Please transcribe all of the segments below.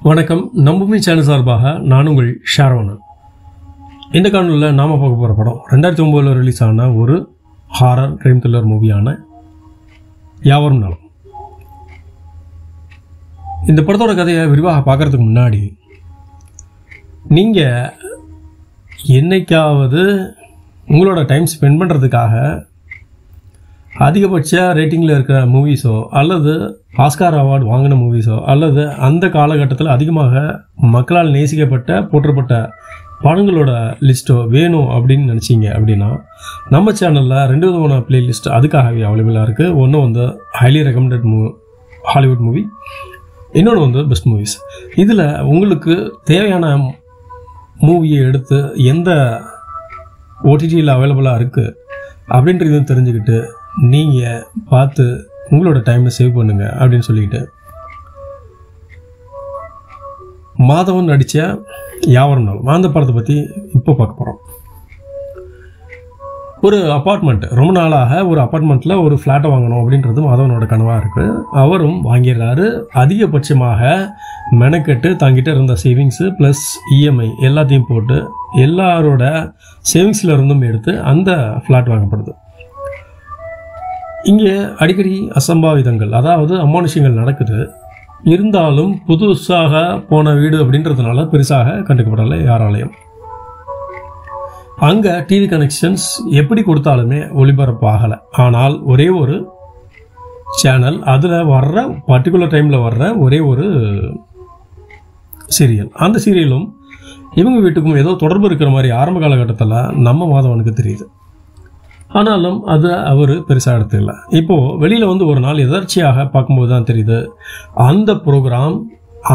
வணக்கம். நம்புமி சேனல் சார்பாக நான் உங்கள் ஷாரோனன். இந்த காணொலியில் நாம் பார்க்க போகிற படம் 2009 ரிலீஸ் ஆன ஒரு ஹாரர் கிரைம் த்ரில்லர் மூவியான யாவரும் நலம். இந்த படத்தோட கதையை விரிவாக பார்க்குறதுக்கு முன்னாடி நீங்கள் என்னைக்காவது உங்களோட டைம் ஸ்பெண்ட் பண்ணுறதுக்காக அதிகபட்ச ரேட்டிங்கில் இருக்கிற மூவிஸோ அல்லது ஆஸ்கார் அவார்டு வாங்கின மூவிஸோ அல்லது அந்த காலகட்டத்தில் அதிகமாக மக்களால் நேசிக்கப்பட்ட போற்றப்பட்ட படங்களோட லிஸ்ட்டோ வேணும் அப்படின்னு நினச்சிங்க அப்படின்னா நம்ம சேனலில் 2 விதமான பிளேலிஸ்ட் அதுக்காகவே அவைலபிளாக இருக்குது. ஒன்று வந்து ஹைலி ரெக்கமெண்டட் ஹாலிவுட் மூவி, இன்னொன்று வந்து பெஸ்ட் மூவிஸ். இதில் உங்களுக்கு தேவையான மூவியை எடுத்து எந்த ஓடிடியில் அவைலபிளாக இருக்குது அப்படின்றதையும் தெரிஞ்சுக்கிட்டு நீங்கள் பார்த்து உங்களோட டைமை சேவ் பண்ணுங்கள் அப்படின்னு சொல்லிக்கிட்டு மாதவன் நடித்த யாவரும் நலம் அந்த படத்தை பற்றி இப்போ பார்க்க போகிறோம். ஒரு அப்பார்ட்மெண்ட், ரொம்ப நாளாக ஒரு அப்பார்ட்மெண்ட்டில் ஒரு ஃப்ளாட்டை வாங்கணும் அப்படின்றது மாதவனோட கனவாக இருக்குது. அவரும் வாங்கிடுறாரு. அதிகபட்சமாக மெனக்கெட்டு தங்கிட்ட இருந்த சேவிங்ஸு ப்ளஸ் இஎம்ஐ எல்லாத்தையும் போட்டு எல்லாரோட சேவிங்ஸில் இருந்தும் எடுத்து அந்த ஃப்ளாட் வாங்கப்படுது. இங்கே அடிக்கடி அசம்பாவிதங்கள், அதாவது அமானுஷங்கள் நடக்குது. இருந்தாலும் புதுசாக போன வீடு அப்படின்றதுனால பெருசாக கண்டுக்கப்படலை யாராலையும். அங்கே டிவி கனெக்ஷன்ஸ் எப்படி கொடுத்தாலுமே ஒளிபரப்பாகலை. ஆனால் ஒரே ஒரு சேனல், அதில் வர்ற பர்டிகுலர் டைமில் வர்ற ஒரே ஒரு சீரியல், அந்த சீரியலும் இவங்க வீட்டுக்கும் ஏதோ தொடர்பு இருக்கிற மாதிரி ஆரம்ப காலகட்டத்தில் நம்ம மாதவனுக்கு தெரியுது. ஆனாலும் அது அவர் பெருசாக எடுத்துக்கல. இப்போது வெளியில் வந்து ஒரு நாள் எதர்ச்சியாக பார்க்கும்போது தான் தெரியுது அந்த ப்ரோக்ராம்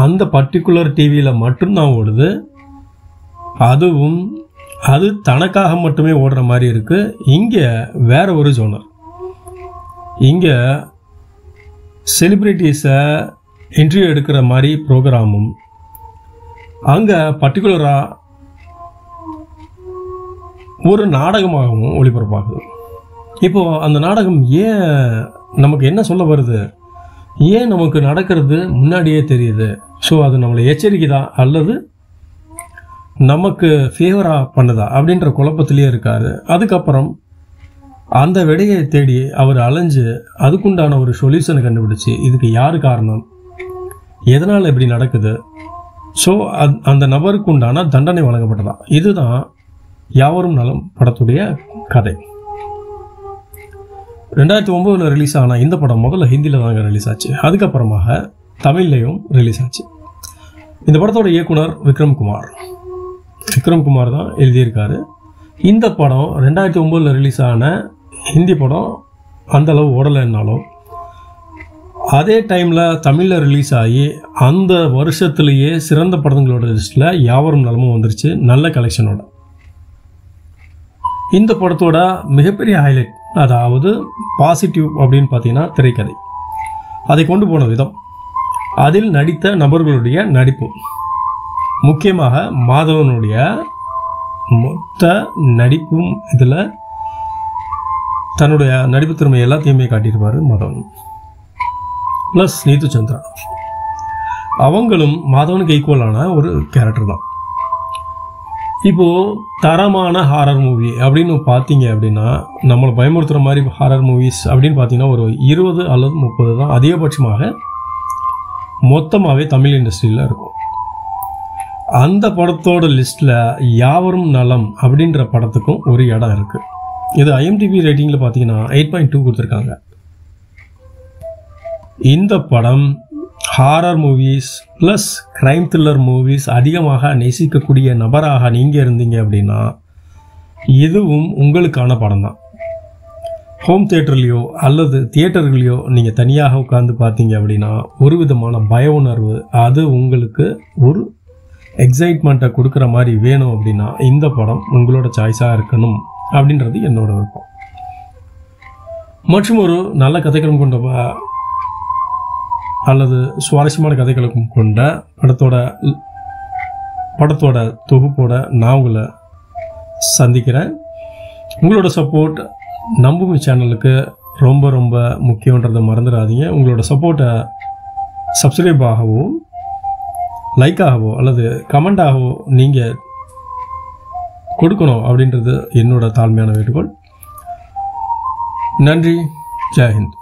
அந்த பர்டிகுலர் டிவியில் மட்டும்தான் ஓடுது. அதுவும் அது தனக்காக மட்டுமே ஓடுற மாதிரி இருக்குது. இங்கே வேற ஒரு ஜோனர், இங்கே செலிப்ரிட்டிஸை இன்டர்வியூ எடுக்கிற மாதிரி ப்ரோக்ராமும் அங்கே பர்டிகுலராக ஒரு நாடகமாகவும் ஒளிபரப்பாகுது. இப்போது அந்த நாடகம் ஏன் நமக்கு என்ன சொல்ல வருது, ஏன் நமக்கு நடக்கிறது முன்னாடியே தெரியுது. ஸோ அது நம்மளை எச்சரிக்கைதா அல்லது நமக்கு ஃபேவராக பண்ணுதா அப்படின்ற குழப்பத்திலே இருக்காரு. அதுக்கப்புறம் அந்த விடையை தேடி அவர் அலைஞ்சு அதுக்குண்டான ஒரு சொல்யூஷனை கண்டுபிடிச்சி இதுக்கு யார் காரணம், எதனால் இப்படி நடக்குது, ஸோ அந்த நபருக்கு உண்டான தண்டனை வழங்கப்பட்டதா. இதுதான் யாவரும் நலம் படத்துடைய கதை. 2009 ரிலீஸ் ஆன இந்த படம் முதல்ல ஹிந்தியில் தாங்க ரிலீஸ் ஆச்சு. அதுக்கப்புறமாக தமிழ்லையும் ரிலீஸ் ஆச்சு. இந்த படத்தோட இயக்குனர் விக்ரம் குமார் தான் எழுதியிருக்காரு. இந்த படம் 2009 ரிலீஸ் ஆன ஹிந்தி படம் அந்தளவு ஓடலைன்னாலும் அதே டைமில் தமிழில் ரிலீஸ் ஆகி அந்த வருஷத்துலேயே சிறந்த படங்களோட லிஸ்ட்டில் யாவரும் நலமும் வந்துருச்சு, நல்ல கலெக்ஷனோட. இந்த படத்தோட மிகப்பெரிய ஹைலைட், அதாவது பாசிட்டிவ் அப்படின்னு பார்த்தீங்கன்னா திரைக்கதை, அதை கொண்டு போன விதம், அதில் நடித்த நபர்களுடைய நடிப்பு, முக்கியமாக மாதவனுடைய மொத்த நடிப்பும் இதில் தன்னுடைய நடிப்பு திறமை எல்லாத்தையுமே காட்டியிருப்பார் மாதவன். ப்ளஸ் நீத்து சந்திரா, அவங்களும் மாதவனுக்கு ஈக்குவலான ஒரு கேரக்டர் தான். இப்போது தரமான ஹாரர் மூவி அப்படின்னு பார்த்தீங்க அப்படின்னா, நம்மளை பயமுறுத்துகிற மாதிரி ஹாரர் மூவிஸ் அப்படின்னு பார்த்தீங்கன்னா ஒரு 20 அல்லது 30 தான் அதிகபட்சமாக மொத்தமாகவே தமிழ் இண்டஸ்ட்ரியில் இருக்கும். அந்த படத்தோட லிஸ்ட்டில் யாவரும் நலம் அப்படின்ற படத்துக்கும் ஒரு இடம் இருக்குது. இது IMDb ரேட்டிங்கில் பார்த்தீங்கன்னா 8.2 கொடுத்துருக்காங்க. இந்த படம் horror movies plus crime thriller movies அதிகமாக நேசிக்கக்கூடிய நபராக நீங்கள் இருந்தீங்க அப்படின்னா இதுவும் உங்களுக்கான படம் தான். ஹோம் தியேட்டர்லேயோ அல்லது தியேட்டர்களையோ நீங்கள் தனியாக உட்காந்து பார்த்தீங்க அப்படின்னா ஒரு விதமான பய உணர்வு, அது உங்களுக்கு ஒரு எக்ஸைட்மெண்ட்டை கொடுக்குற மாதிரி வேணும் அப்படின்னா இந்த படம் உங்களோட சாய்ஸாக இருக்கணும் அப்படின்றது என்னோட விருப்பம். மற்றும் ஒரு நல்ல கதைக்களம் கொண்ட அல்லது சுவாரஸ்யமான கதைகளுக்கும் கொண்ட படத்தோட தொகுப்போட நான் உங்களை சந்திக்கிறேன். உங்களோட சப்போர்ட் நம்புமி சேனலுக்கு ரொம்ப ரொம்ப முக்கியன்றதை மறந்துடாதீங்க. உங்களோட சப்போர்ட்டை சப்ஸ்கிரைப் ஆகவும் லைக்காகவோ அல்லது கமெண்டாகவோ நீங்கள் கொடுக்கணும் அப்படின்றது என்னோட தாழ்மையான வேண்டுகோள். நன்றி. ஜெய் ஹிந்த்.